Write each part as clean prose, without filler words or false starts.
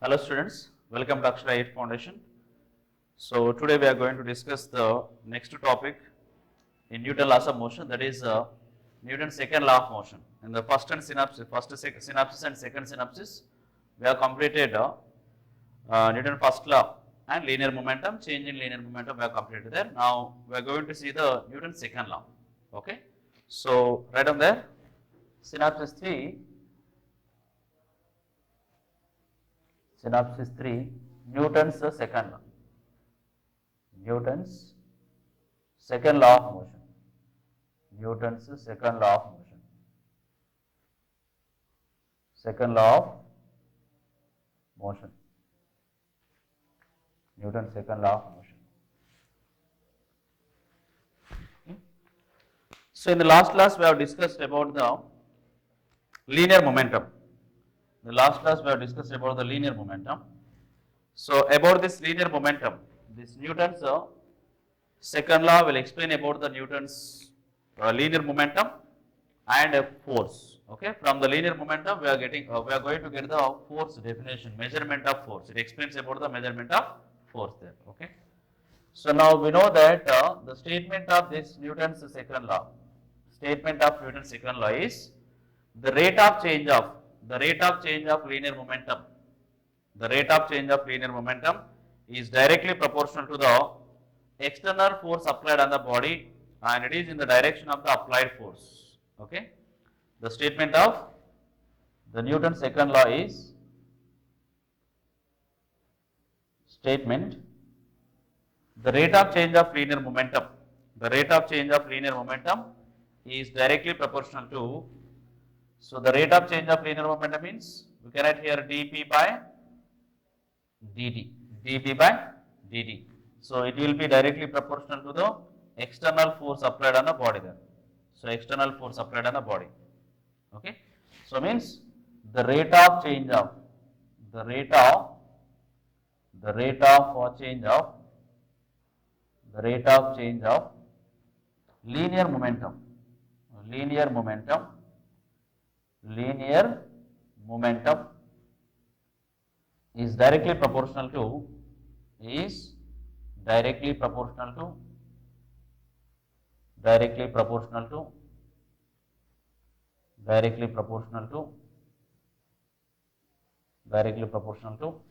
Hello students, welcome to Akshara 8 Foundation. So today we are going to discuss the next topic in Newton laws of motion, that is Newton's second law of motion. In the first synopsis and second synopsis, we have completed Newton's first law and linear momentum, change in linear momentum we have completed there. Now we are going to see the Newton's second law. Okay, so right on there, synopsis 3. Synopsis 3, Newton's second law. Newton's second law of motion. Newton's second law of motion. Second law of motion. Newton's second law of motion. Okay. So in the last class we have discussed about the linear momentum. The last class we have discussed about the linear momentum. So about this linear momentum, this Newton's second law will explain about the Newton's linear momentum and force. Okay, from the linear momentum we are going to get the force definition, measurement of force. It explains about the measurement of force there. Okay, so now we know that the statement of this Newton's second law, is the rate of change of linear momentum. The rate of change of linear momentum is directly proportional to the external force applied on the body, and it is in the direction of the applied force. Okay, the statement of the Newton's second law is the rate of change of linear momentum. The rate of change of linear momentum is directly proportional to. So the rate of change of linear momentum means we can write here dp by dt. So it will be directly proportional to the external force applied on the body there. So external force applied on the body. Okay. So means the rate of change of linear momentum is directly proportional to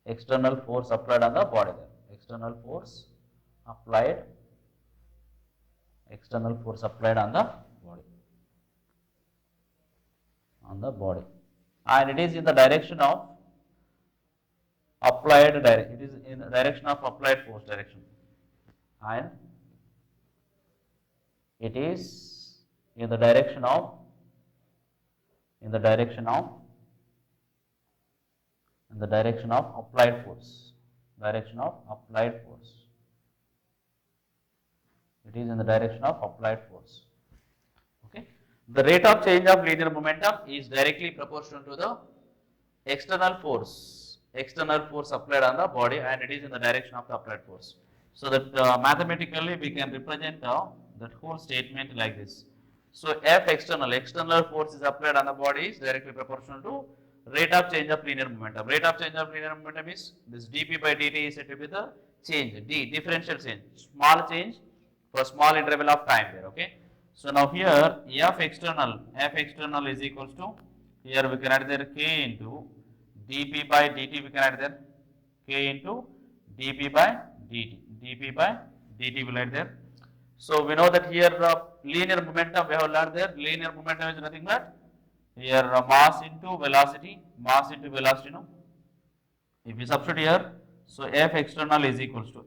external force applied on the body there. External force applied on the body, and it is in the direction of applied force direction, and it is in the direction of applied force. It is in the direction of applied force. Okay. The rate of change of linear momentum is directly proportional to the external force applied on the body, and it is in the direction of the applied force. So that mathematically we can represent that whole statement like this. So F external force is applied on the body is directly proportional to rate of change of linear momentum. Rate of change of linear momentum is this dp by dt is said to be the change, differential change, small change for small interval of time there. Okay. So now here F external is equals to, here we can add there k into dp by dt, we can add there k into dp by dt will add there. So we know that here linear momentum we have learned there. Linear momentum is nothing but here mass into velocity. No? If we substitute here, so F external is equals to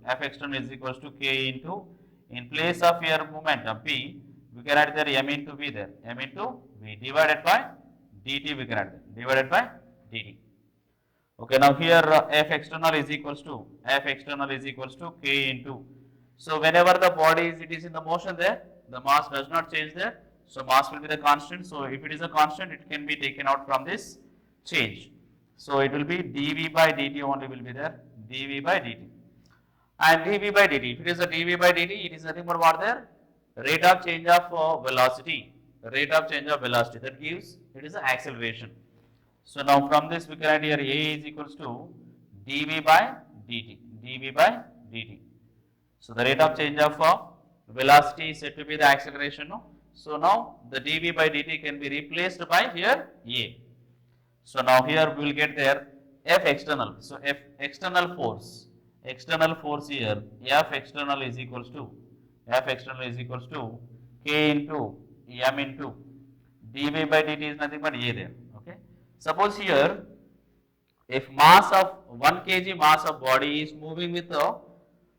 k into, in place of here momentum P, we can add there m into v there, m into v divided by dt, we can add there, divided by dt. Okay, now here F external is equals to k into. So whenever the body is in the motion there, the mass does not change there. So mass will be the constant. So if it is a constant, it can be taken out from this change. So it will be dv by dt only will be there, dv by dt. And dv by dt, if it is a dv by dt, it is nothing but what there? rate of change of velocity, rate of change of velocity, that gives, it is the acceleration. So now from this we can write here A is equals to dv by dt, dv by dt. So the rate of change of velocity is said to be the acceleration. No? So now the dv by dt can be replaced by here A. So now here we will get there F external. So F external force here, F external is equals to K into M into dv by dt is nothing but A there. Okay. Suppose here, if mass of 1 kg mass of body is moving with a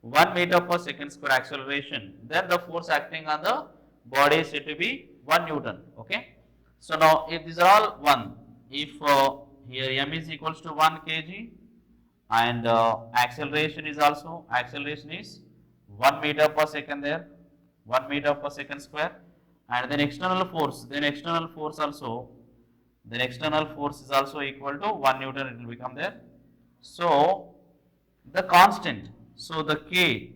1 meter per second square acceleration, then the force acting on the body is said to be 1 Newton. Okay. So now if these are all 1, if here m is equals to 1 kg and acceleration is 1 meter per second there, 1 meter per second square, and then external force is also equal to 1 Newton, it will become there. So the constant, the K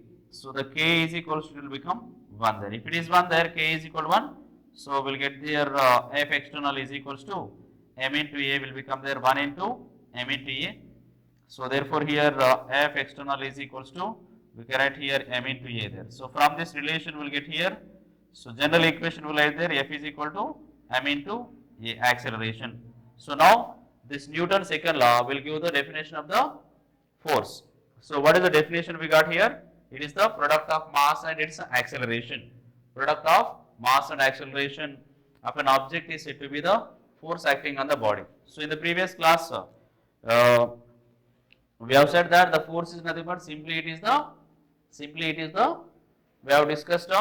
is equals to, it will become 1 there. If it is 1 there, K is equal to 1. So we'll get there F external is equals to M into A will become there 1 into M into A. So therefore here F external is equals to, we can write here M into A there. So from this relation we'll get here, so general equation will write there F is equal to M into A acceleration. So now this Newton's second law will give the definition of the force. So what is the definition we got here? It is the product of mass and its acceleration. Product of mass and acceleration of an object is said to be the force acting on the body. So in the previous class, we have said that the force is nothing but simply it is the we have discussed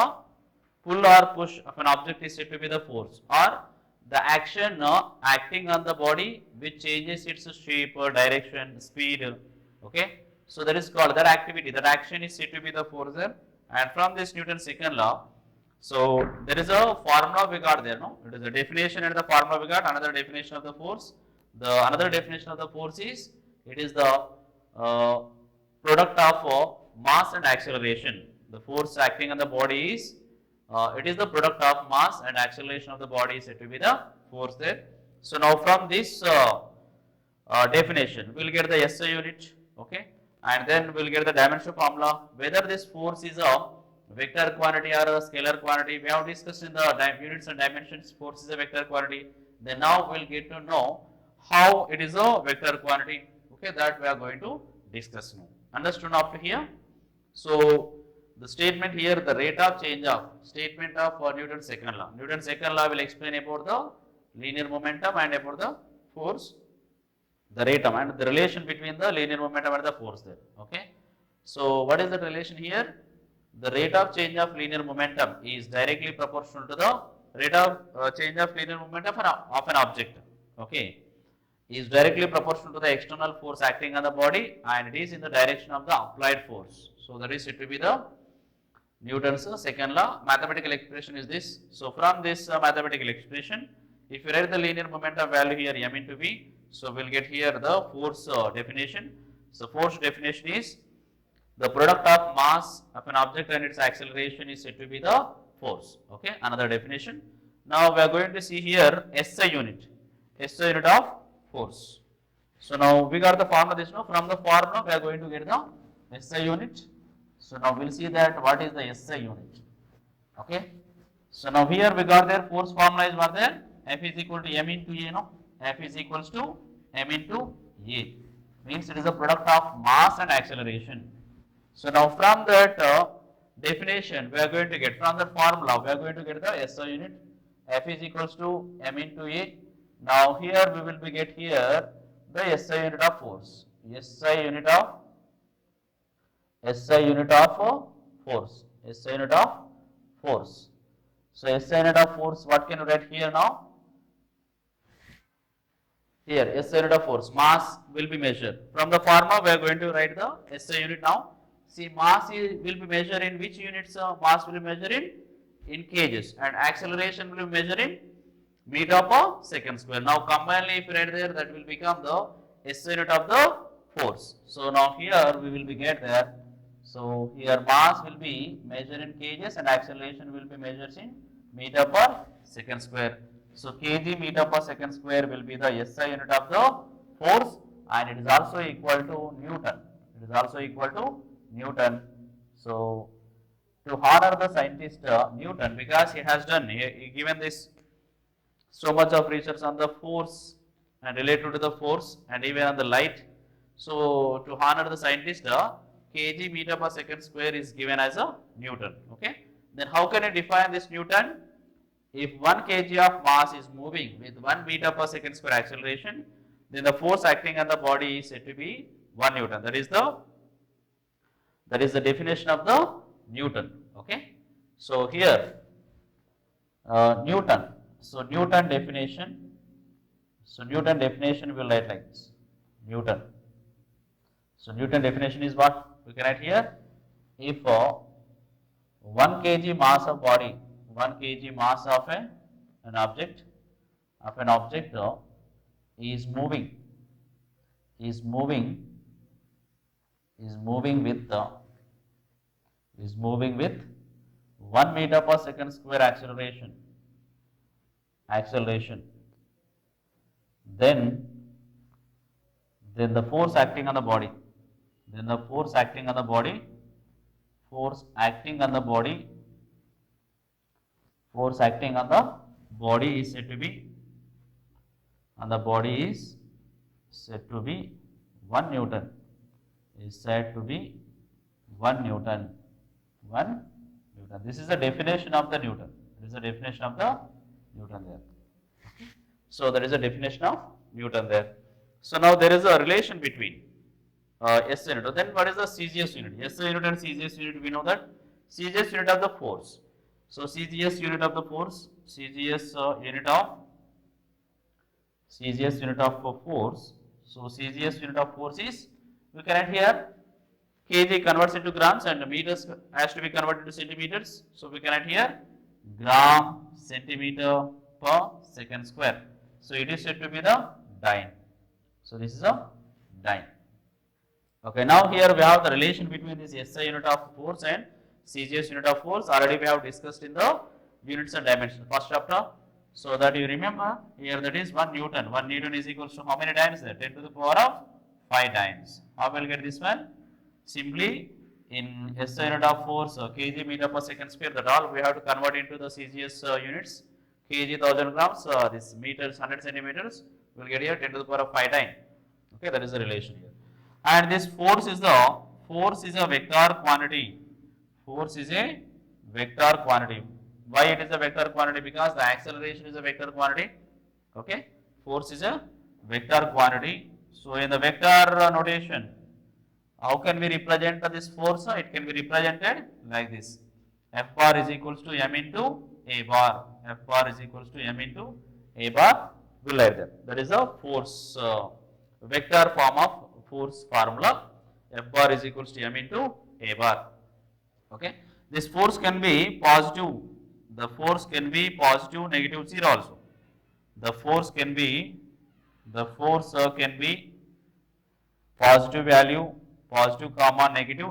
pull or push of an object is said to be the force, or the action acting on the body which changes its shape or direction, speed. Okay, so that is called, that activity, that action is said to be the force there. And from this Newton's second law, so there is a formula we got there, no? It is a definition and the formula we got. Another definition of the force. The another definition of the force is, it is the product of mass and acceleration. The force acting on the body is, it is the product of mass and acceleration of the body is said to be the force there. So now from this definition, we will get the SI unit, okay, and then we will get the dimension formula. Whether this force is a vector quantity or a scalar quantity, we have discussed in the units and dimensions. Force is a vector quantity. Then now we will get to know how it is a vector quantity. Okay, that we are going to discuss now. Understood up to here? So the statement here, the rate of change of statement of Newton's second law. Newton's second law will explain about the linear momentum and about the force, the rate of, and the relation between the linear momentum and the force there. Okay. So what is the relation here? The rate of change of linear momentum is directly proportional to the rate of change of linear momentum of an object. Okay, is directly proportional to the external force acting on the body, and it is in the direction of the applied force. So that is said to be the Newton's second law. Mathematical expression is this. So from this mathematical expression, if you write the linear momentum value here m into v, so we will get here the force definition. So force definition is the product of mass of an object and its acceleration is said to be the force. Okay, another definition. Now we are going to see here SI unit of force. So now we got the formula this now. From the formula we are going to get the SI unit. So now we will see that what is the SI unit. Okay. So now here we got their force formula is what there, F is equal to m into A, no? F is equals to m into A. Means it is the product of mass and acceleration. So now from that definition we are going to get, from the formula we are going to get the SI unit. F is equals to m into A. Now here we will be get here the SI unit of force. SI unit of force. SI unit of force. So SI unit of force, what can you write here now? Here SI unit of force, mass will be measured. From the formula we are going to write the SI unit now. See, mass will be measured in which units? Mass will be measured in kgs, and acceleration will be measured in meter per second square. Now combinedly if you write there, that will become the SI unit of the force. So now here we will be get there. So here mass will be measured in kgs and acceleration will be measured in meter per second square. So kg meter per second square will be the SI unit of the force, and it is also equal to Newton. It is also equal to Newton. So to honor the scientist Newton, because he has done, he given this so much of research on the force and related to the force and even on the light. So to honor the scientist, kg meter per second square is given as a Newton. Okay. Then how can I define this Newton? If 1 kg of mass is moving with 1 meter per second square acceleration, then the force acting on the body is said to be 1 Newton. That is the definition of the Newton. Okay. So here Newton. So Newton definition. So Newton definition will write like this. Newton. So Newton definition is what we can write here. If 1 kg mass of body, 1 kg mass of an object is moving with 1 meter per second square acceleration, then the force acting on the body, force acting on the body is said to be 1 Newton. Is said to be 1 Newton. 1 Newton. This is the definition of the Newton. This is the definition of the Newton there. So there is a definition of Newton there. So now there is a relation between SI unit. Then what is the CGS unit? SI unit and CGS unit, we know that CGS unit of the force. So CGS unit of the force, CGS unit of force. So CGS unit of force is, we can write here kg converts into grams and meters has to be converted to centimeters. So we can write here gram centimeter per second square. So it is said to be the dyne. So this is a dyne. Okay, now here we have the relation between this SI unit of force and CGS unit of force. Already we have discussed in the units and dimensions, first chapter. So that you remember here, that is 1 Newton. 1 Newton is equals to how many dynes there? 10 to the power of 5 dynes. How will get this one? Simply in SI unit of force, kg meter per second square, that all we have to convert into the CGS units. Kg 1000 grams, this meters 100 centimeters, we will get here 10 to the power of 5 dyne. Okay, that is the relation here. And this force is a vector quantity. Force is a vector quantity. Why it is a vector quantity? Because the acceleration is a vector quantity. Okay, force is a vector quantity. So in the vector notation, how can we represent this force? It can be represented like this. F bar is equals to m into a bar. F bar is equals to m into a bar. We will write that. That is a force vector form of force formula. F bar is equals to m into a bar. Okay. This force can be positive. The force can be positive, negative, zero also. The force can be positive value, positive comma negative,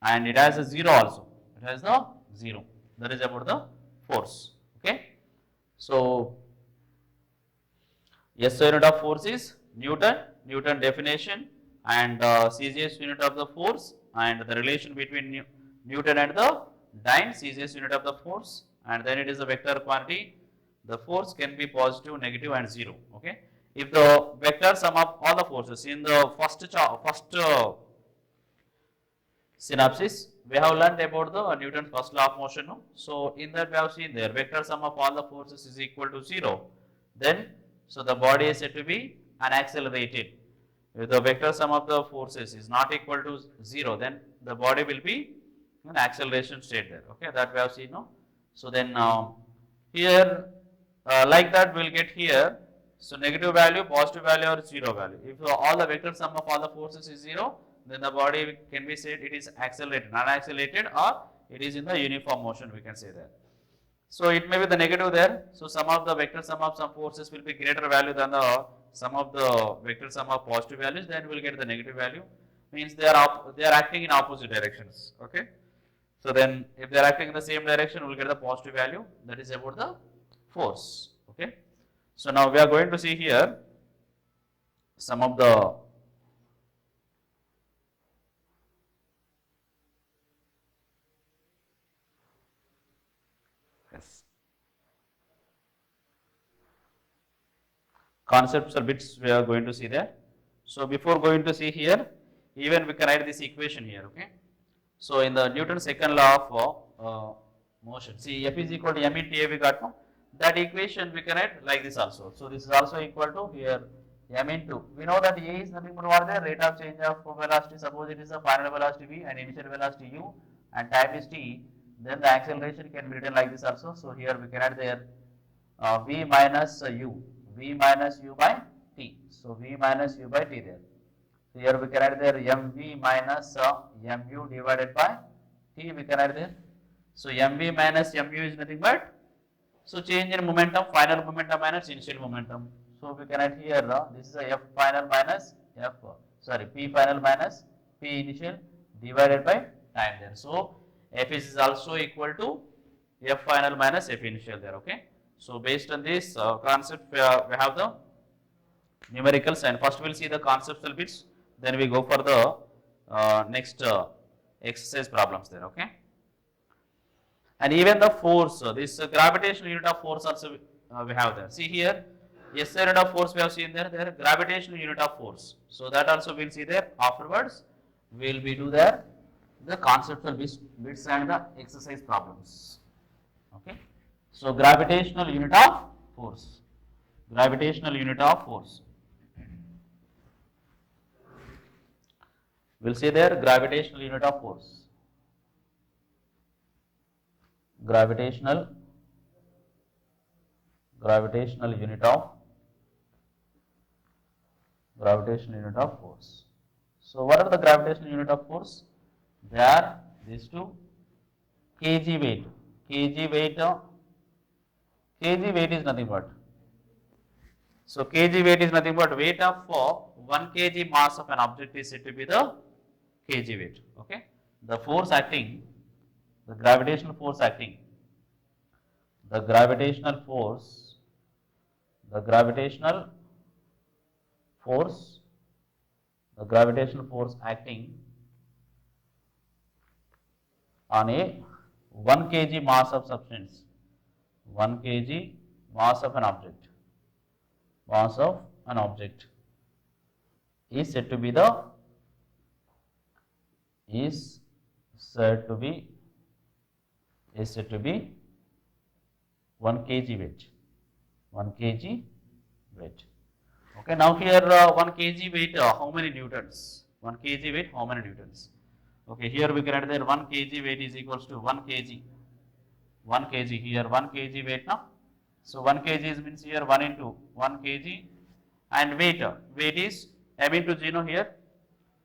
and it has a zero also. It has the zero. That is about the force. Okay. So SI unit of force is Newton definition, and CGS unit of the force, and the relation between Newton and the dyne, CGS unit of the force, and then it is a vector quantity. The force can be positive, negative, and zero. Okay. If the vector sum of all the forces in the first synopsis, we have learned about the Newton's first law of motion. No? So in that we have seen there vector sum of all the forces is equal to 0. Then so the body is said to be unaccelerated. If the vector sum of the forces is not equal to 0, then the body will be in acceleration state there. Okay, that we have seen. No? So then here like that we will get here. So negative value, positive value, or 0 value. If all the vector sum of all the forces is 0, then the body can be said it is accelerated, non-accelerated, or it is in the uniform motion, we can say that. So it may be the negative there. So some of the vector sum of some forces will be greater value than the sum of the vector sum of positive values, then we will get the negative value. means they are acting in opposite directions. Okay. So then if they are acting in the same direction, we will get the positive value. That is about the force. Okay. So now we are going to see here some of the yes, concepts or bits we are going to see there. So before going to see here, even we can write this equation here. Okay. So in the Newton's second law of motion, see F is equal to m into a we got no. That equation we can write like this also. So this is also equal to here m into. We know that a is nothing but what the rate of change of velocity. Suppose it is the final velocity v and initial velocity u and time is t. Then the acceleration can be written like this also. So here we can add there v minus v minus u by t. So v minus u by t there. So here we can add there mv minus mu divided by t we can add there. So mv minus mu is nothing but, so change in momentum, final momentum minus initial momentum. So we can add here this is a f final minus p final minus p initial divided by time there. So f is also equal to f final minus f initial there. Okay. So based on this concept, we have the numericals, and first we'll see the conceptual bits, then we go for the next exercise problems there. Okay. And even the force, this gravitational unit of force also we have there. See here, SI unit of force we have seen there, gravitational unit of force. So that also we'll see there. Afterwards, we'll be do there the conceptual bits and the exercise problems. Okay. So gravitational unit of force. Gravitational unit of force. We'll see there gravitational unit of force. Gravitational unit of force. So what are the gravitational unit of force? They are these two. Kg weight. Kg weight is nothing but. So kg weight is nothing but weight of 1 kg mass of an object is said to be the kg weight. Okay. The force acting, the gravitational force acting, the gravitational force acting on a 1 kg mass of substance, 1 kg mass of an object, is said to be 1 kg weight. 1 kg weight. Okay, now here 1 kg weight, how many newtons? 1 kg weight, how many newtons? Okay, here we can add there 1 kg weight is equals to 1 kg. 1 kg here, 1 kg weight now. So 1 kg is means here 1 into 1 kg, and weight is m into g no here.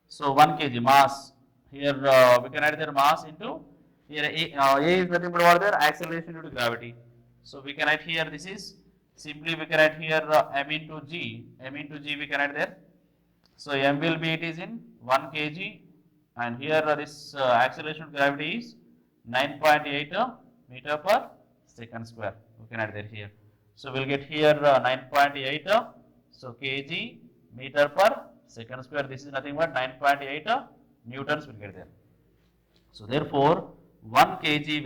So 1 kg mass. Here we can add their mass into here a is nothing but what there acceleration due to gravity. So we can add here this is simply we can add here m into g we can add there. So m will be it is in 1 kg, and here this acceleration of gravity is 9.8 meter per second square. We can add there here. So we'll get here 9.8 so kg meter per second square. This is nothing but 9.8 newtons will get there. So therefore 1 kg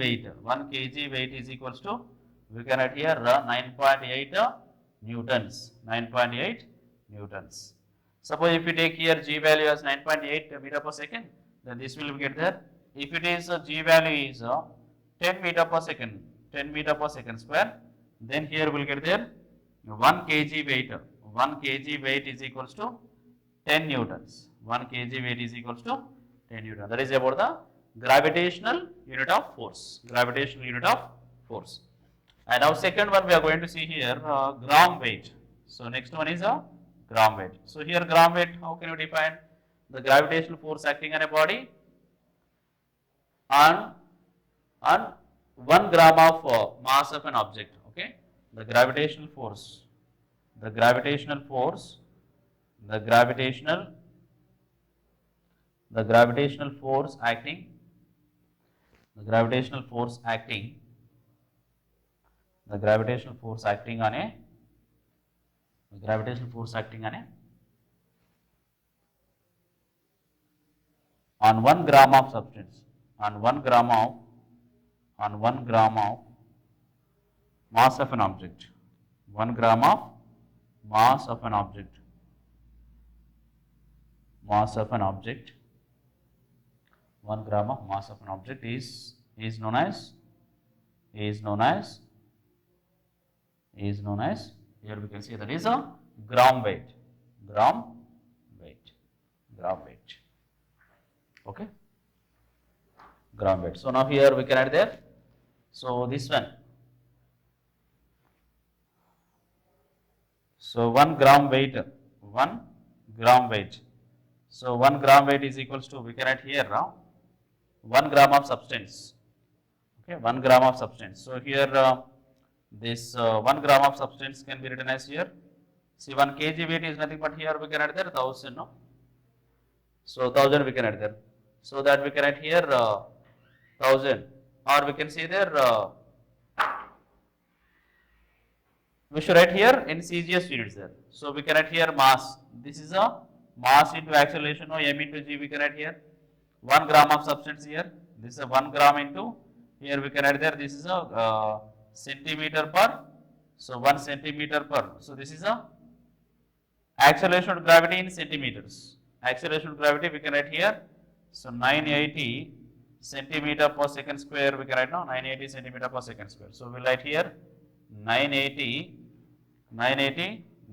weight is equals to, we can add here 9.8 newtons. 9.8 newtons. Suppose if we take here g value as 9.8 meter per second, then this will get there. If it is g value is 10 meter per second, 10 meter per second square, then here we'll get there 1 kg weight. 1 kg weight is equals to 10 newtons. 1 kg weight is equals to 10 newtons. That is about the gravitational unit of force. Gravitational unit of force. And now second one we are going to see here gram weight. So next one is a gram weight. So here gram weight, how can you define? The gravitational force acting on a body on 1 gram of mass of an object. Okay, the gravitational force the gravitational force acting, the gravitational force acting, the gravitational force acting on a, the gravitational force acting on 1 gram of substance, on 1 gram of, on 1 gram of mass of an object, 1 gram of mass of an object, mass of an object, 1 gram of mass of an object is known as, is known as, is known as, here we can see that is a gram weight, gram weight, gram weight, okay, gram weight. So now here we can add there, so this one, so 1 gram weight, 1 gram weight, so 1 gram weight is equals to, we can add here now, 1 gram of substance, okay, 1 gram of substance. So here this 1 gram of substance can be written as here, see 1 kg weight is nothing but here we can add there 1000, no? So 1000 we can add there, so that we can add here 1000, or we can say there, we should write here in CGS units there. So we can write here mass, this is a mass into acceleration, or m into g we can write here, 1 gram of substance here, this is a 1 gram into, here we can add there, this is a centimeter per, so 1 centimeter per, so this is a acceleration of gravity in centimeters, acceleration of gravity we can write here, so 980 centimeter per second square we can write now, 980 centimeter per second square, so we'll write here 980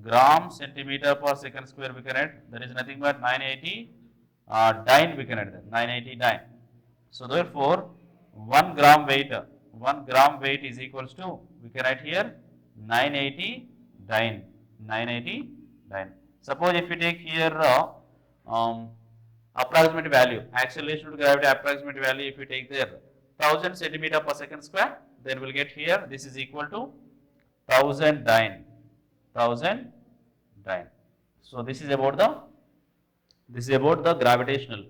gram centimeter per second square we can write, that is nothing but 980 dyne we can write that, 980 dyne. So therefore 1 gram weight, 1 gram weight is equals to, we can write here 980 dyne, 980 dyne. Suppose if we take here approximate value, acceleration to gravity approximate value, if we take there 1000 centimeter per second square, then we'll get here, this is equal to 1000 dyne, 1000 dyne. So this is about the gravitational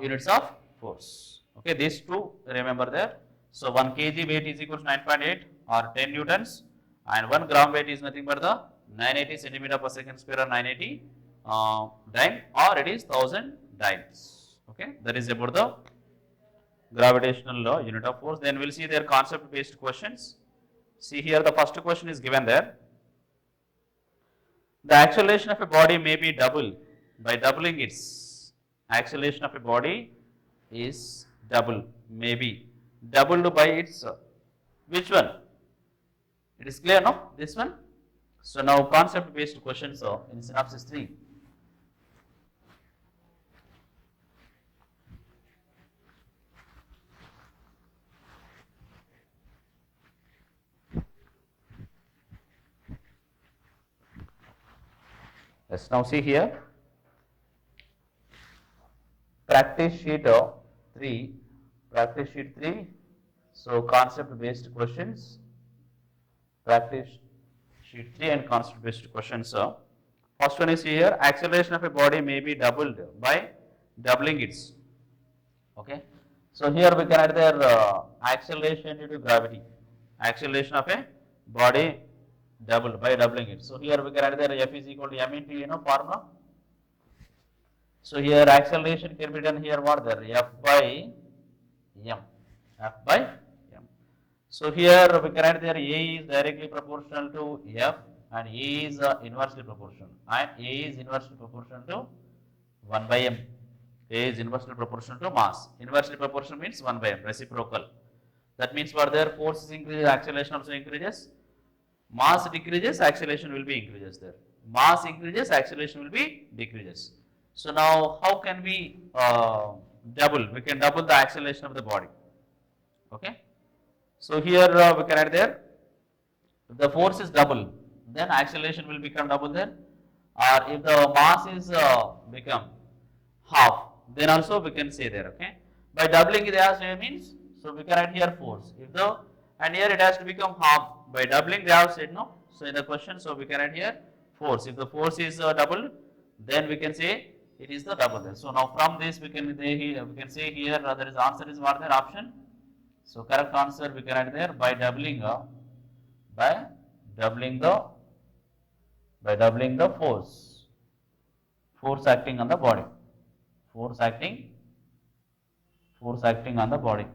units of force. Okay, these two remember there. So 1 kg weight is equal to 9.8 or 10 newtons, and 1 gram weight is nothing but the 980 centimeter per second square or 980 dyne, or it is 1000 dynes. Okay, that is about the gravitational unit of force. Then we'll see their concept based questions. See here, the first question is given there. The acceleration of a body may be double by doubling its acceleration of a body is double, may be doubled by its which one? It is clear, no? This one. So now concept based questions in synopsis 3. Let's now see here. Practice sheet 3. Practice sheet 3. So concept based questions. Practice sheet 3 and concept based questions. First one is here. Acceleration of a body may be doubled by doubling its. Okay. So here we can add their acceleration due to gravity. Acceleration of a body doubled by doubling it. So here we can add there F is equal to m into formula. So here acceleration can be done here what there F by m. F by m. So here we can add there A is directly proportional to F and A is inversely proportional, and A is inversely proportional to 1 by m. A is inversely proportional to mass. Inversely proportional means 1 by m, reciprocal. That means what there, force is increases, acceleration also increases. Mass decreases, acceleration will be increases there. Mass increases, acceleration will be decreases. So now how can we double? We can double the acceleration of the body. Okay. So here we can add there, if the force is double, then acceleration will become double there. Or if the mass is become half, then also we can say there. Okay. By doubling it as means, so we can add here force. If the, and here it has to become half. By doubling they have said no. So in the question, so we can add here force. If the force is doubled, then we can say it is the double there. So now from this we can say here there is answer is what there option. So correct answer we can write there by doubling by doubling the force acting on the body, force acting on the body,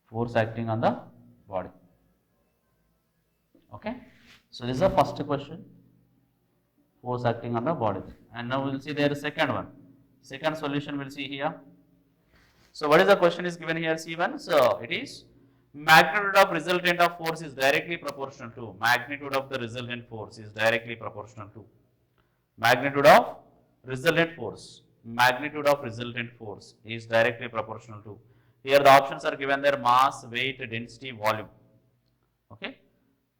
force acting on the body. Okay, so this is the first question, force acting on the body. And now we will see there is second one, second solution we'll see here. So what is the question is given here, C1? So it is magnitude of resultant of force is directly proportional to, magnitude of the resultant force is directly proportional to, magnitude of resultant force, magnitude of resultant force is directly proportional to. Here the options are given there, mass, weight, density, volume. Okay.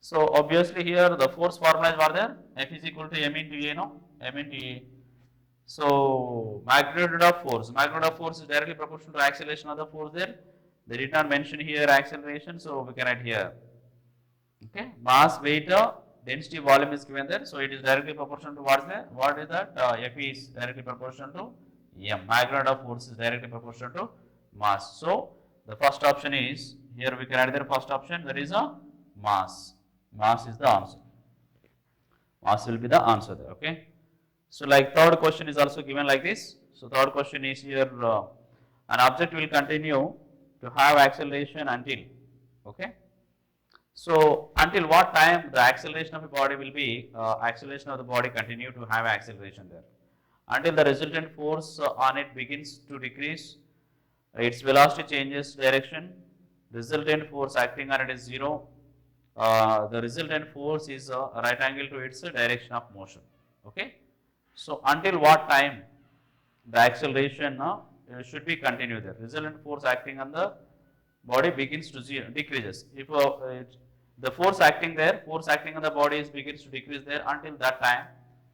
So obviously here the force formulas are there, F is equal to m into A, no? M into A. So magnitude of force is directly proportional to acceleration of the force there. They did not mention here acceleration, so we can write here. Okay, mass, weight, density, volume is given there, so it is directly proportional to what is there? What is that? F is directly proportional to m. Magnitude of force is directly proportional to mass. So the first option is here we can add there first option, that is a mass. Mass is the answer. Mass will be the answer there. Okay. So like third question is also given like this. So third question is here an object will continue to have acceleration until, okay. So until what time the acceleration of a body will be, acceleration of the body continue to have acceleration there. Until the resultant force on it begins to decrease, its velocity changes direction, resultant force acting on it is 0, the resultant force is right angle to its direction of motion, okay. So until what time the acceleration should be continued there. Resultant force acting on the body begins to decreases. If the force acting on the body begins to decrease there until that time,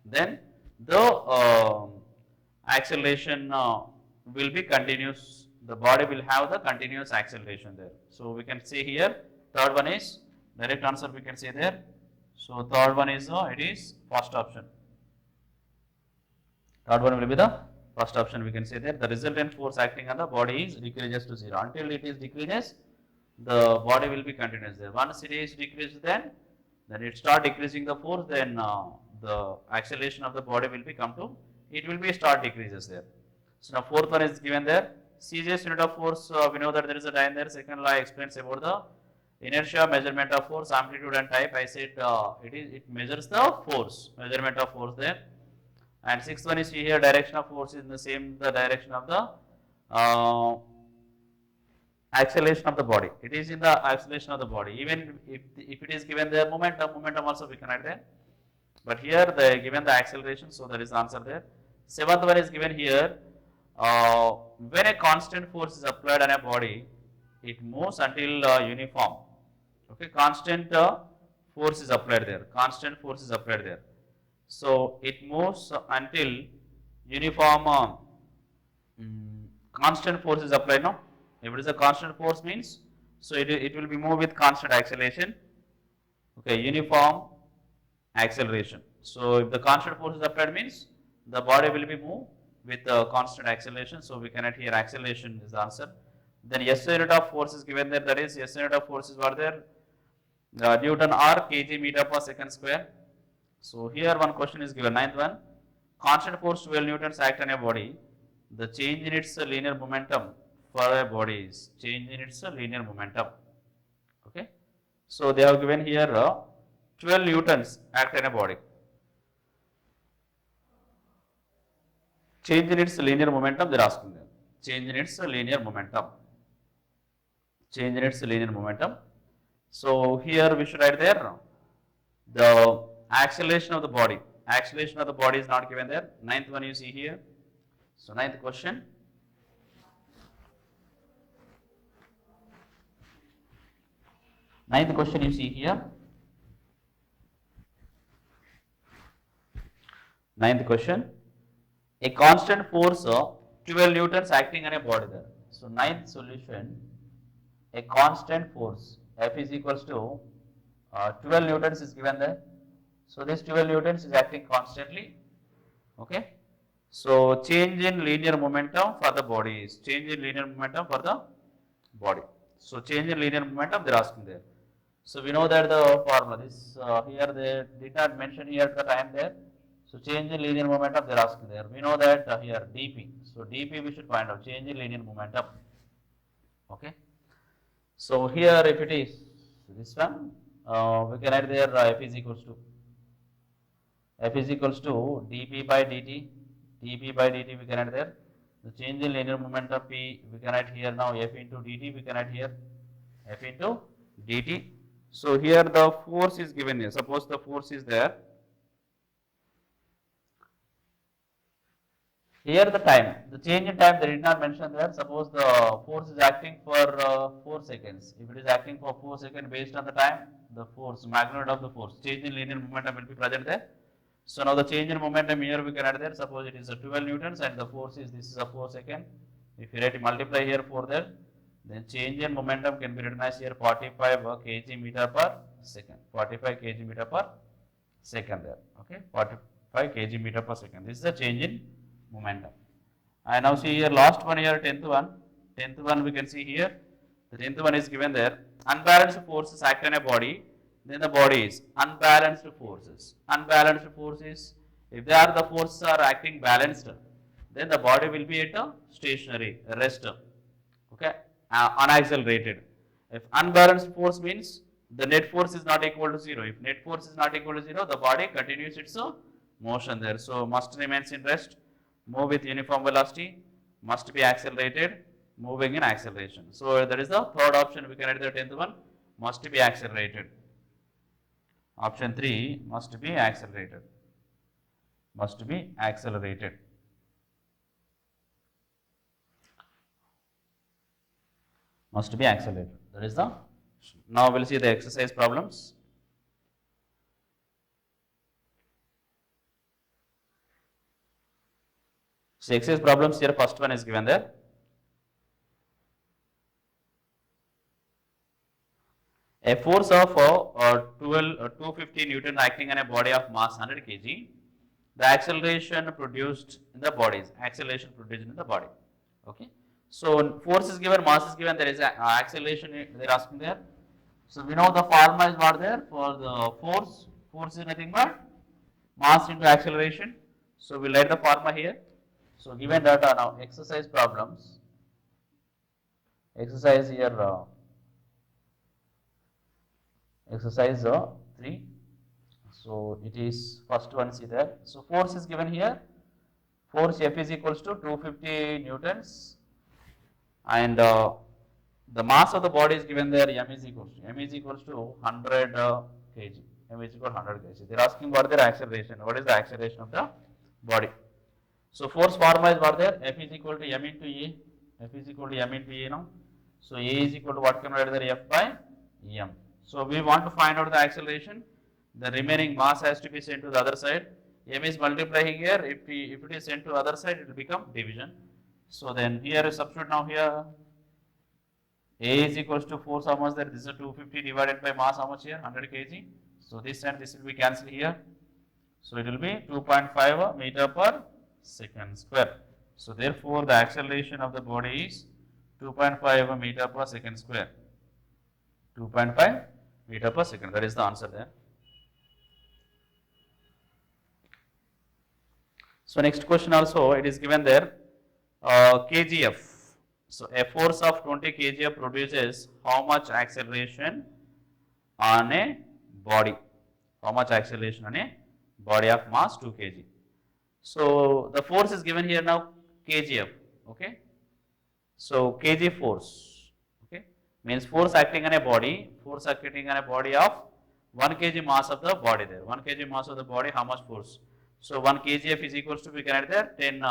then the acceleration will be continuous. The body will have the continuous acceleration there. So we can say here, third one is direct answer we can say there. So third one is it is first option. Third one will be the first option we can say there. The resultant force acting on the body is decreases to 0. Until it is decreases, the body will be continuous there. Once it is decreased, then it start decreasing the force, then the acceleration of the body will be come to, it will be start decreases there. So now fourth one is given there. CGS unit of force, we know that there is a line there. Second law explains about the inertia, measurement of force, amplitude and type. I said it measures the force, measurement of force there. And sixth one is here, direction of force is in the same, the direction of the acceleration of the body. It is in the acceleration of the body. Even if it is given the momentum also we can write there. But here they given the acceleration, so there is answer there. Seventh one is given here. When a constant force is applied on a body, it moves until uniform. Okay, constant force is applied there. Constant force is applied there. So it moves until uniform constant force is applied. No, if it is a constant force means, so it will be moved with constant acceleration. Okay, uniform acceleration. So if the constant force is applied means the body will be moved with constant acceleration. So we cannot here acceleration is the answer. Then S unit of force is given there. That is S unit of forces were there. Newton or kg meter per second square. So here one question is given, ninth one. Constant force 12 newtons act on a body. The change in its linear momentum for a body is change in its linear momentum. Okay. So they have given here 12 newtons act on a body. Change in its linear momentum they are asking them. Change in its linear momentum. Change in its linear momentum. So here we should write there the acceleration of the body. Acceleration of the body is not given there. Ninth one you see here. So ninth question. Ninth question you see here. Ninth question. A constant force of 12 newtons acting on a body there. So ninth solution. A constant force F is equals to 12 newtons is given there. So this 12 newtons is acting constantly. Okay. So change in linear momentum for the body is change in linear momentum for the body. So change in linear momentum they are asking there. So we know that the formula this here they did not mention here at the time there. So change in linear momentum they are asking there. We know that here dp. So dp we should find out change in linear momentum. Okay. So here if it is this one, we can write there f is equals to dp by dt. dp by dt we can write there. The change in linear momentum p we can write here now f into dt we can write here f into dt. So here the force is given here. Suppose the force is there. Here the time, the change in time they did not mention there. Suppose the force is acting for 4 seconds. If it is acting for 4 seconds based on the time, the force, magnitude of the force, change in linear momentum will be present there. So now the change in momentum here we can add there. Suppose it is a 12 newtons and the force is this is a 4 second. If you write to multiply here for that, then change in momentum can be written as here 45 kg meter per second. 45 kg meter per second there. Okay, 45 kg meter per second. This is the change in momentum. And now see here last one here 10th one we can see here. The 10th one is given there. Unbalanced forces act on a body. Then the body is unbalanced forces. Unbalanced forces, if they are the forces are acting balanced, then the body will be at a stationary rest. Okay, unaccelerated. If unbalanced force means the net force is not equal to 0. If net force is not equal to 0, the body continues its motion there. So must remains in rest, move with uniform velocity, must be accelerated, moving in acceleration. So that is the third option. We can write the 10th one, must be accelerated. Option 3 must be accelerated. Must be accelerated. Must be accelerated. That is the. Now we'll see the exercise problems. So exercise problems here. First one is given there. A force of 250 Newton acting on a body of mass 100 kg. The acceleration produced in the body is acceleration produced in the body. Okay. So force is given, mass is given. There is acceleration. They are asking there. So we know the formula is what there for the force. Force is nothing but mass into acceleration. So we'll write the formula here. So given data now exercise problems. Exercise here. Exercise 3. So it is first one see there. So force is given here. Force F is equals to 250 newtons, and the mass of the body is given there. M is equals to 100 kg. M is equal to 100 kg. They are asking what their acceleration. What is the acceleration of the body? So force formula is what there. F is equal to M into A. F is equal to M into A now. So A is equal to what can we write there? F by M. So we want to find out the acceleration. The remaining mass has to be sent to the other side. M is multiplying here. If it is sent to the other side, it will become division. So then here substitute now here. A is equals to force how much there? This is 250 divided by mass how much here? 100 kg. So this and this will be cancelled here. So it will be 2.5 meter per second square. So therefore the acceleration of the body is 2.5 meter per second square. 2.5 meter per second. That is the answer there. So next question also it is given there. KGF. So a force of 20 kgf produces how much acceleration on a body? How much acceleration on a body of mass 2 kg? So the force is given here now kgf. Okay. So kg force. Okay. Means force acting on a body. Force acting on a body of 1 kg mass of the body there. 1 kg mass of the body. How much force? So 1 kgf is equals to we can write there 10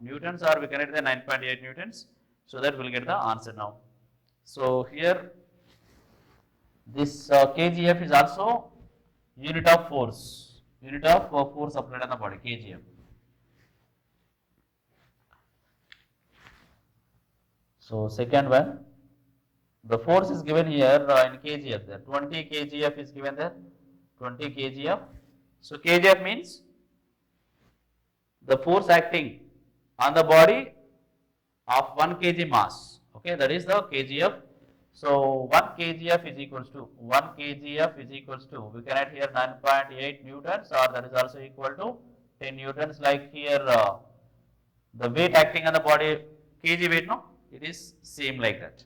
newtons or we can write there 9.8 newtons. So that we'll get the answer now. So here this kgf is also unit of force. Unit of force applied on the body kgf. So second one, the force is given here in kgf there. 20 kgf is given there. 20 kgf. So kgf means the force acting on the body of 1 kg mass. Okay, that is the kgf. So 1 kgf is equals to 1 kgf is equals to, we can write here 9.8 newtons, or that is also equal to 10 newtons. Like here the weight acting on the body, kg weight, no, it is same like that.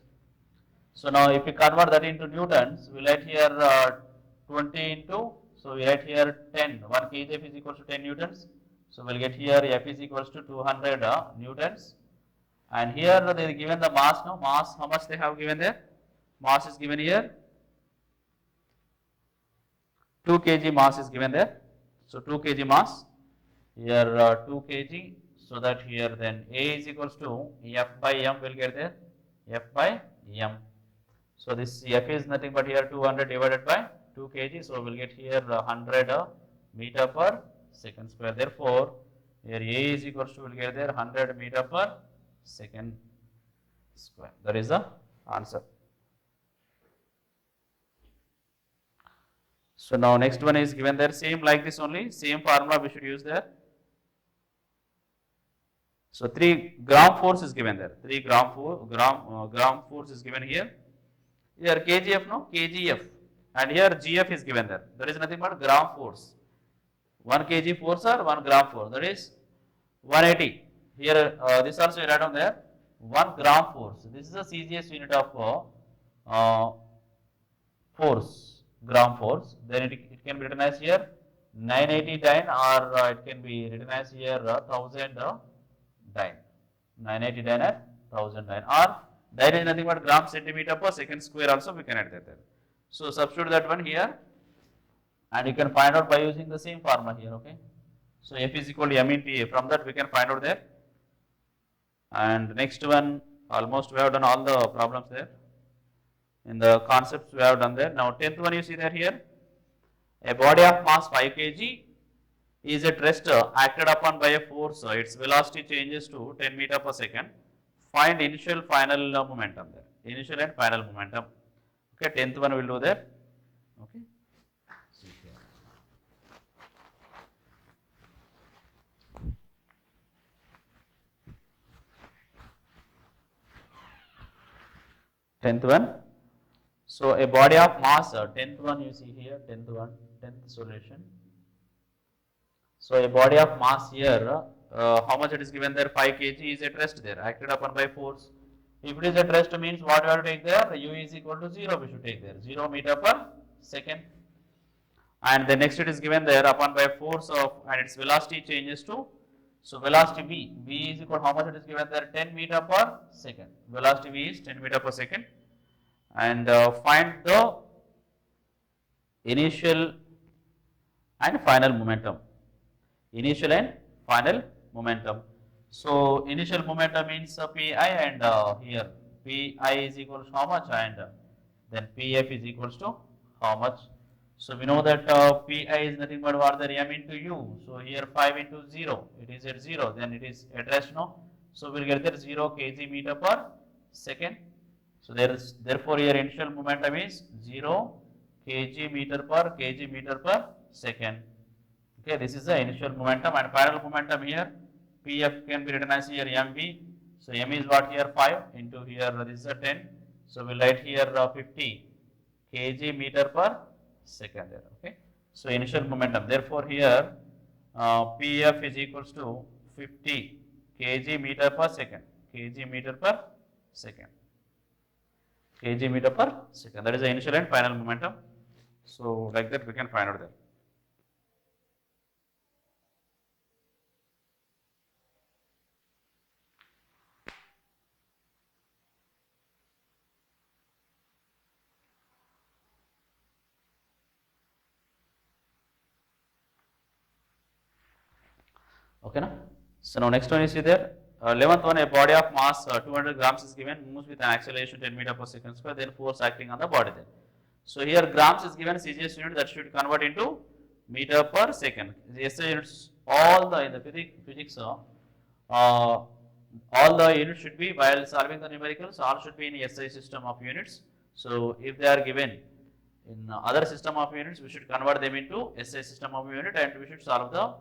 So now if we convert that into newtons, we write here 20 into, so we write here 10, 1 kgf is equals to 10 newtons. So we'll get here F is equals to 200 newtons. And here they are given the mass, no, mass, how much they have given there? Mass is given here, 2 kg mass is given there. So 2 kg mass, here 2 kg, so that here then A is equals to F by M will get there, F by M. So this F is nothing but here 200 divided by 2 kg, so we'll get here 100 meter per second square. Therefore, here A is equals to, we'll get there 100 meter per second square. That is the answer. So now next one is given there, same like this only, same formula we should use there. So 3 gram force is given there, 3 gram force is given here. Here kgf, no, kgf, and here gf is given there. That is nothing but gram force. 1 kg force or 1 gram force, that is 180. Here this also you write down there, 1 gram force. This is the CGS unit of force, gram force. Then it can be written as here 980 dyne, or it can be written as here 1000 dyne. 980 dyne and 1000 dyne, or dyne is nothing but gram centimeter per second square also we can add that there. So substitute that one here, and you can find out by using the same formula here. Okay, so F is equal to M into A. From that we can find out there. And next one, almost we have done all the problems there. In the concepts we have done there. Now 10th one you see that here, a body of mass 5 kg is at rest acted upon by a force, its velocity changes to 10 meter per second. Find initial final momentum there, initial and final momentum. Okay, 10th one will do that. Okay. See here. 10th one. So a body of mass, 10th one you see here, 10th one, 10th solution. So a body of mass here, how much it is given there, 5 kg is at rest there, acted upon by force. If it is at rest means what we have to take there, u is equal to 0 we should take there, 0 meter per second. And the next it is given there upon by force of, and its velocity changes to, so velocity v is equal to how much it is given there, 10 meter per second. Velocity v is 10 meter per second. And find the initial and final momentum. Initial and final momentum. So initial momentum means Pi, and here Pi is equals to how much, and then Pf is equals to how much. So we know that Pi is nothing but what, the m into u. So here 5 into 0, it is at 0, then it is at rest, no. So we will get there 0 kg meter per second. So therefore here initial momentum is 0 kg meter per second. Okay, this is the initial momentum, and final momentum here Pf can be written as here mv. So m is what here 5 into here this is a 10. So we'll write here 50 kg meter per second there. Okay, so initial momentum. Therefore here Pf is equals to 50 kg meter per second. Kg meter per second. Kg meter per second. That is the initial and final momentum. So like that we can find out there. Okay, na? So now next one you see there. 11th one, a body of mass 200 grams is given, moves with an acceleration 10 meter per second square, then force acting on the body there. So here grams is given CGS unit, that should convert into meter per second. The SI units, all the in the physics, all the units should be, while solving the numericals, all should be in SI system of units. So if they are given in other system of units, we should convert them into SI system of unit, and we should solve the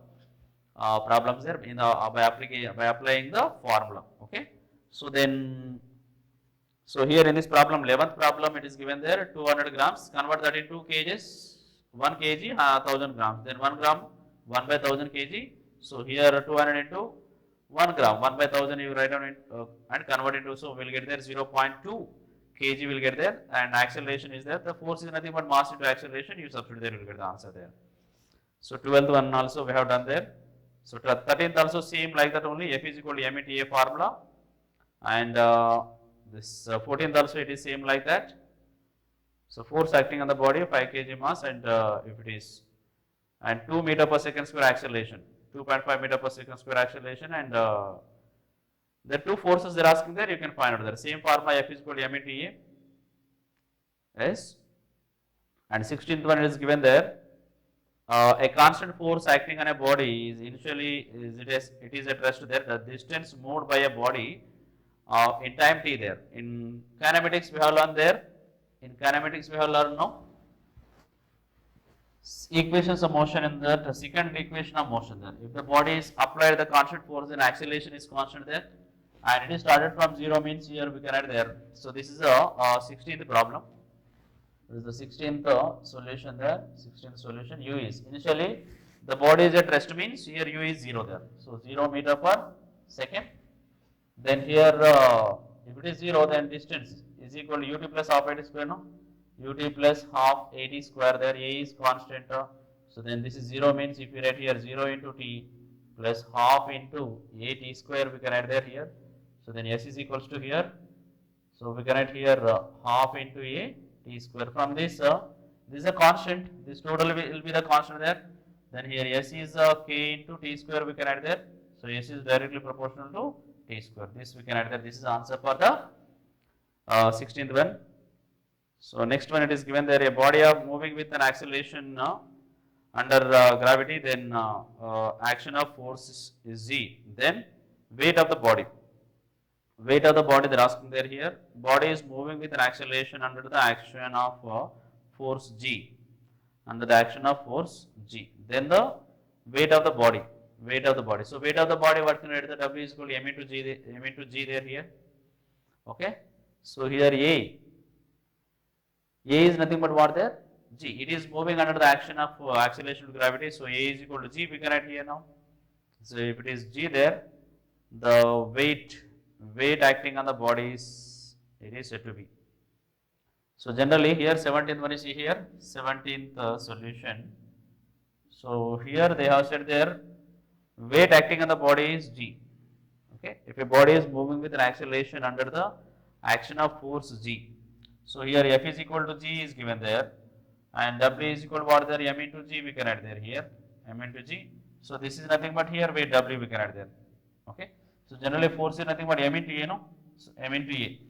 problems there in the by applying the formula. Okay, so then so here in this problem, 11th problem, it is given there 200 grams. Convert that into kgs. 1 kg 1000 grams. Then 1 gram 1 by 1000 kg. So here 200 into 1 gram 1 by 1000 you write down it, and convert into, so we'll get there 0.2 kg will get there, and acceleration is there. The force is nothing but mass into acceleration. You substitute there, you will get the answer there. So 12th one also we have done there. So 13th also same like that only. F is equal to m into a formula, and this 14th also it is same like that. So force acting on the body 5 kg mass, and if it is, and 2 meter per second square acceleration, 2.5 meter per second square acceleration, and the two forces they're asking there, you can find out there. Same formula, F is equal to m into A. Yes. And 16th one is given there. A constant force acting on a body is initially it is at rest there. The distance moved by a body in time t there. In kinematics we have learned there. In kinematics we have learned now equations of motion in the second equation of motion there. If the body is applied the constant force, then acceleration is constant there, and it is started from 0 means here we can add there. So this is a 16th problem. This is the 16th solution there. 16th solution, u is initially the body is at rest means here u is 0 there. So 0 meter per second. Then here if it is 0, then distance is equal to ut plus half 80 square, no? Ut plus half 80 square there, a is constant. So then this is 0 means if you write here 0 into t plus half into a t square, we can add there here. So then s is equals to here. So we can write here half into a t square. From this, this is a constant. This total will be the constant there. Then here s is k into t square, we can add there. So s is directly proportional to t square. This we can add there. This is the answer for the 16th one. So next one, it is given there a body of moving with an acceleration under gravity, then action of force is g. Then weight of the body. Weight of the body they are asking there here. Body is moving with an acceleration under the action of force g. Under the action of force g. Then the weight of the body. Weight of the body. So weight of the body, what can we write? The W is equal to m into g there here. Okay. So here A is nothing but what there? G. It is moving under the action of acceleration of gravity. So A is equal to G, we can write here now. So if it is G there, the weight acting on the body is, it is said to be. So generally here 17th one is here, 17th solution. So here they have said there, weight acting on the body is G. Okay. If a body is moving with an acceleration under the action of force G. So here F is equal to G is given there, and W is equal to what there? M into G we can add there here, M into G. So this is nothing but here weight W we can add there. Okay. So generally force is nothing but M into A, no? So M into A,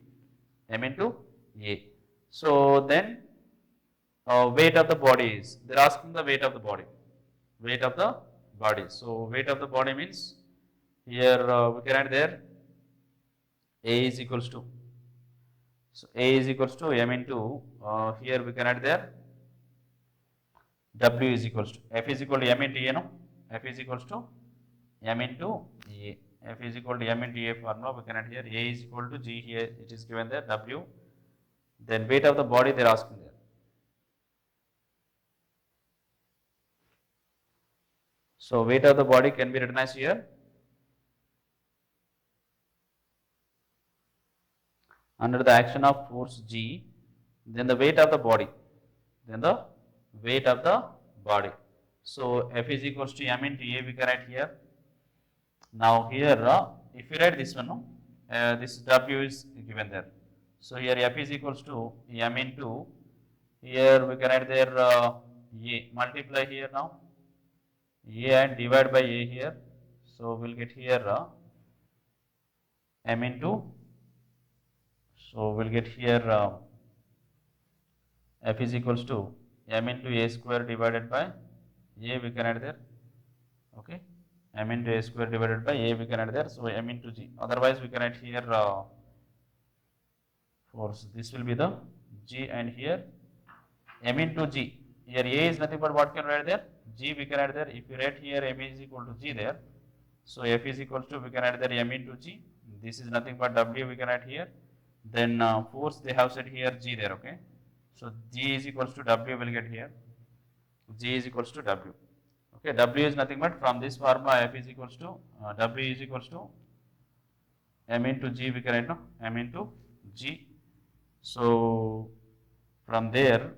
M into A. So then weight of the body is, they are asking the weight of the body. Weight of the body. So weight of the body means here we can add there A is equals to, so A is equals to M into, here we can add there W is equals to, F is equal to M into A, no? F is equals to M into A. F is equal to M into A formula, we can add here A is equal to G, here it is given there W. Then weight of the body they are asking there. So weight of the body can be written as here under the action of force G, then the weight of the body, then the weight of the body. So F is equals to M into A, we can write here. Now here, if you write this one, no? This W is given there. So here F is equals to M into, here we can write there A, multiply here now, A and divide by A here. So we'll get here M into, so we'll get here F is equals to M into A square divided by A, we can add there. Okay. M into A square divided by A, we can add there. So M into G. Otherwise we can add here force. This will be the G, and here M into G. Here A is nothing but what can we add there? G we can write there. If you write here M is equal to G there, so F is equal to, we can write there M into G. This is nothing but W we can write here. Then force they have said here G there, okay. So G is equals to W will get here. G is equals to W. Okay, W is nothing but from this formula F is equals to W is equals to M into G we can write now, M into G. So from there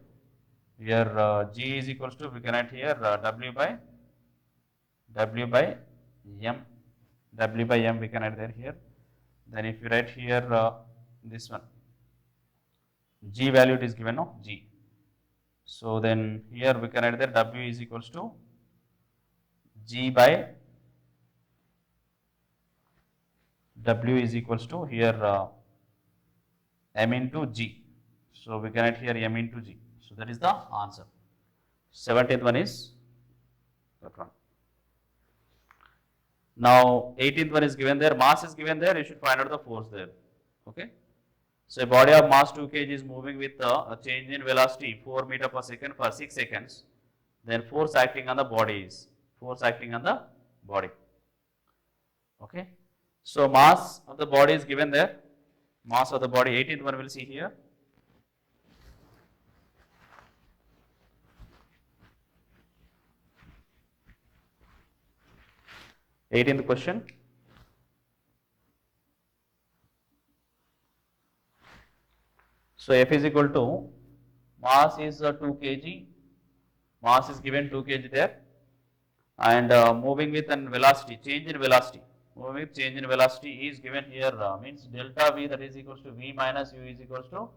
here G is equals to, we can write here W by M. W by M we can write there here. Then if you write here this one, G value it is given, no, G. So then here we can write there W is equals to G by W is equals to here M into G. So we can write here M into G. So that is the answer. 17th one is that one. Now 18th one is given there, mass is given there, you should find out the force there. Okay. So a body of mass 2 kg is moving with a change in velocity 4 meter per second for 6 seconds. Then force acting on the body is, force acting on the body. Okay. So mass of the body is given there, mass of the body, 18th one we'll see here. Eighteenth question. So F is equal to, mass is 2 kg, mass is given 2 kg there, and moving with an velocity, change in velocity, moving with change in velocity is given here, means delta V, that is equals to V minus U is equals to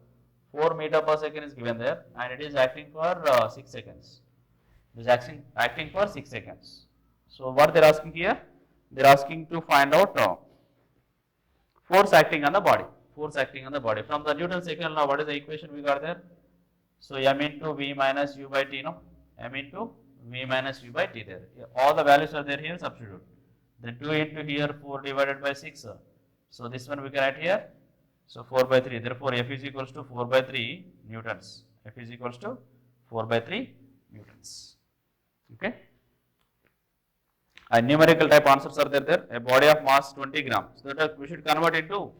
4 meter per second is given there, and it is acting for 6 seconds. It is acting for 6 seconds. So what they are asking here? They are asking to find out force acting on the body. Force acting on the body. From the Newton's second law, what is the equation we got there? So M into V minus U by T, no? M into V minus U by T there. All the values are there here, substitute. Then 2 into here, 4 divided by 6. So this one we can write here. So 4 by 3. Therefore F is equals to 4 by 3 newtons. F is equals to 4 by 3 newtons. Okay. And numerical type answers are there. A body of mass 20 grams. So that we should convert into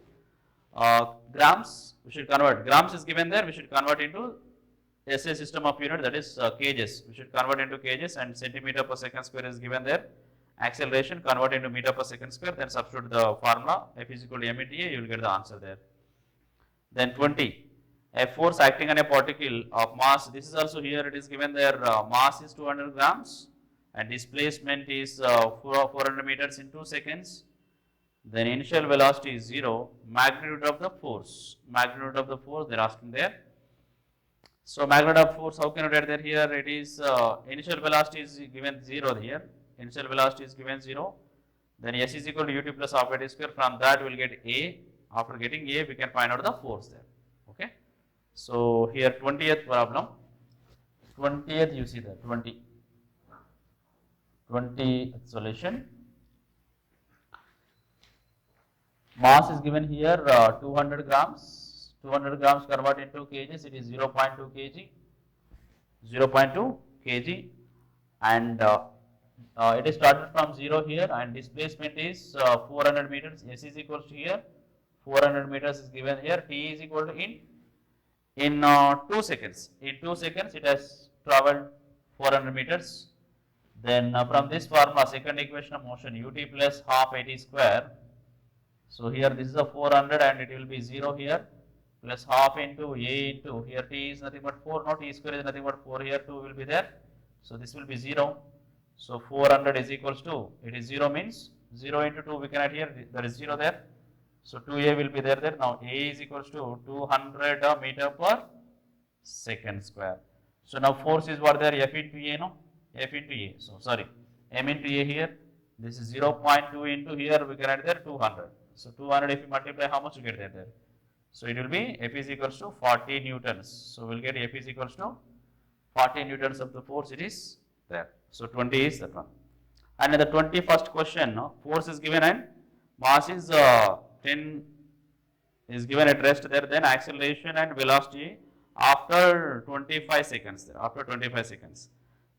grams. We should convert. Grams is given there. We should convert into SI system of unit, that is kgs. We should convert into kgs, and centimeter per second square is given there. Acceleration convert into meter per second square. Then substitute the formula F is equal to m into a. You will get the answer there. Then 20. A force acting on a particle of mass. This is also here. It is given there. Mass is 200 grams. And displacement is 400 meters in 2 seconds. Then initial velocity is 0. Magnitude of the force. Magnitude of the force they are asking there. So magnitude of force, how can you write there here? It is initial velocity is given 0 here. Initial velocity is given 0. Then S is equal to ut plus half a square. From that we will get A. After getting A, we can find out the force there. Okay. So here 20th problem. 20th you see that 20 solution. Mass is given here 200 grams. 200 grams convert into kgs. It is 0.2 kg. 0.2 kg, and it is started from 0 here, and displacement is 400 meters. S is equals to here 400 meters is given here. T is equal to in 2 seconds. In 2 seconds, it has traveled 400 meters. Then from this formula, second equation of motion, ut plus half at square. So here this is a 400 and it will be 0 here, plus half into a into, here t is nothing but 4, not t square is nothing but 4, here 2 will be there. So this will be 0. So 400 is equals to, it is 0 means 0 into 2 we can add here, there is 0 there. So 2a will be there. Now a is equals to 200 meter per second square. So now force is what there, F into a, no? F into a. So sorry, m into a here. This is 0.2 into here. We can add there 200. So 200 if you multiply, how much you get there? So it will be F is equals to 40 newtons. So we'll get F is equals to 40 newtons of the force. It is there. So 20 is that one. And in the 21st question, no, force is given and mass is 10 is given at rest there. Then acceleration and velocity after 25 seconds. There after 25 seconds.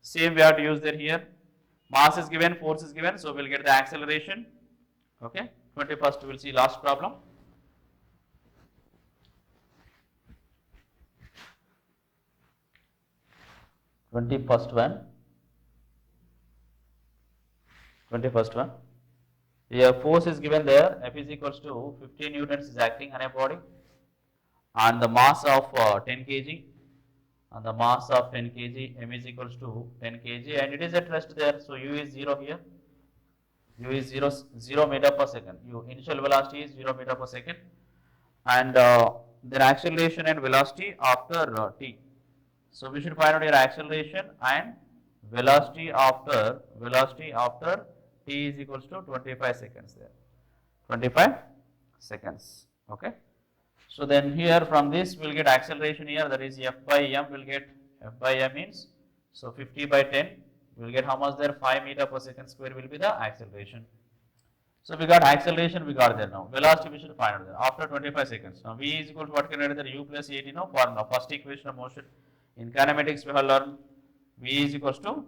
Same we have to use there here. Mass is given, force is given, so we'll get the acceleration. Okay. 21st we'll see last problem. Twenty-first one. Here force is given there. F is equals to 15 newtons is acting on a body, and the mass of 10 kg. And the mass of 10 kg, m is equals to 10 kg, and it is at rest there. So u is 0 here. U is 0 meter per second. Initial velocity is 0 meter per second, and then acceleration and velocity after t. So we should find out your acceleration and velocity after t is equals to 25 seconds there. 25 seconds. Okay. So then here from this we will get acceleration here, that is f by m, will get f by m means, so 50 by 10 we will get how much there, 5 meter per second square will be the acceleration. So we got acceleration, we got there. Now velocity we should find out there after 25 seconds. Now v is equal to what can I write there, u plus 80 now formula, first equation of motion. In kinematics we have learned v is equals to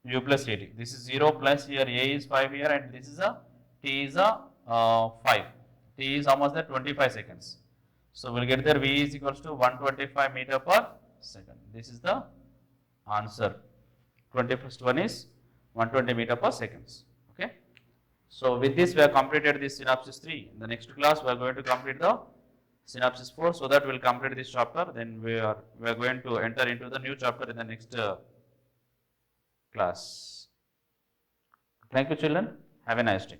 u plus 80. This is 0 plus here a is 5 here, and this is a t is a 5. T is how much there, 25 seconds. So we'll get there v is equals to 125 meter per second. This is the answer. 21st one is 120 meter per seconds. Okay. So with this we have completed this synopsis 3. In the next class we are going to complete the synopsis 4, so that we will complete this chapter. Then we are going to enter into the new chapter in the next class. Thank you children. Have a nice day.